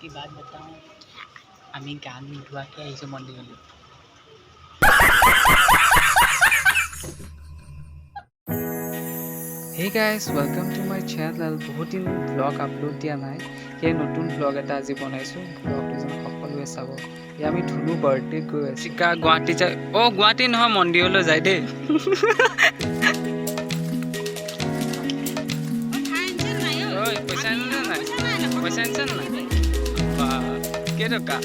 की बात बताऊं আমি গান ধোৱাকে আহিছোঁ মন্দিৰলৈ। Hey guys, welcome to my channel. বহুত দিন ব্লগ আপলোড দিয়া নাই, সেই নতুন ব্লগ এটা আজি বনাইছোঁ। ব্লগটো যেন সকলোৱে চাব। আমি ধুনু বাৰ্থডেত গৈ আছোঁ। চিকা গুৱাহাটী যায়। গুৱাহাটী নহয়, মন্দিৰলৈ যায় দেই। পইচা আনিছে নাই? পইচা আনিছে নাই? কেইটকা?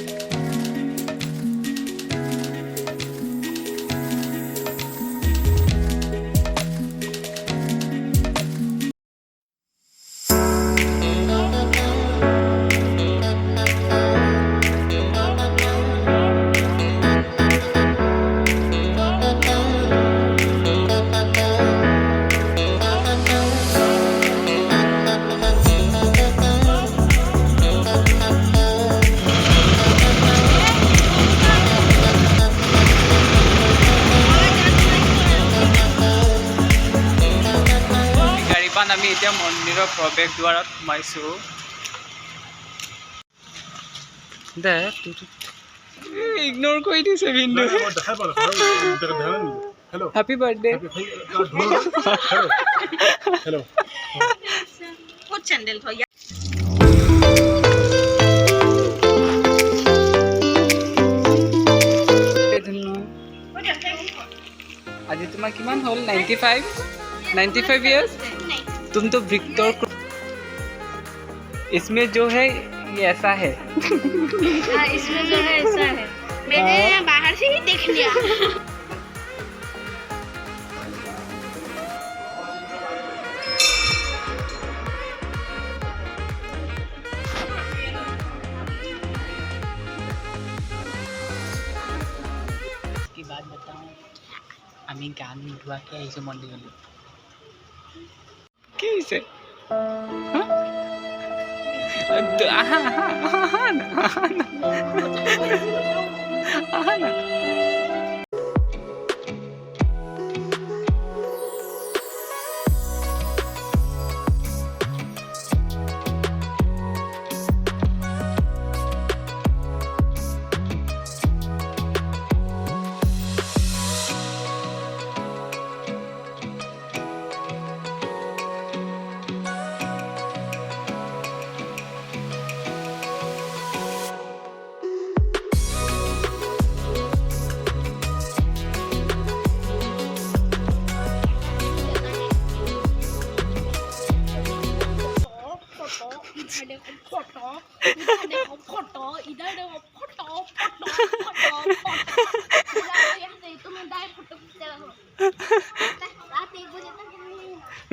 আমি এতিয়া মন্দিৰৰ প্ৰৱেশ দ্বাৰত সোমাইছোঁ। দে ইগনোৰ কৰি দিছে বিন্দু। Happy birthday. হেল্ল' ক'ত চেণ্ডেল থৈ আজি তোমাৰ কিমান হ'ল? 95 years। तुम तो विक्टर इसमें जो है ये ऐसा है। इसमें जो है ऐसा है। मैंने बाहर से ही देख लिया। की बात बताऊं আমি গান ধোৱাকে আহিছোঁ মন্দিৰলৈ। কি হৈছে?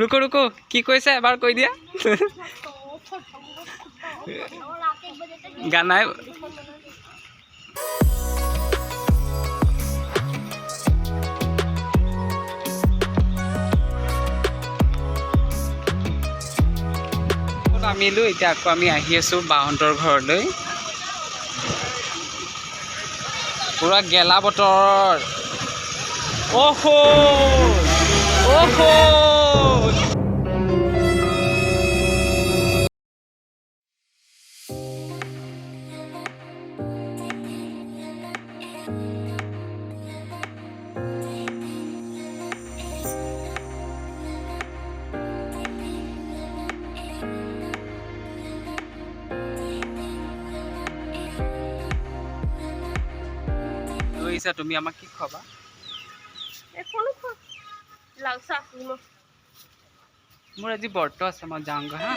रुको रुको की কৈছে এবাৰ কৈ দিয়া। গানাই আমিলো এতিয়া আকৌ আমি আহি আছোঁ বাহঁতৰ ঘৰলৈ। পুৰা গেলা বতৰ। অহো অহো তুমি আমাক কি খোৱাবা? মোৰ আজি বৰ্ত আছে, মই যাওঁগৈ হা।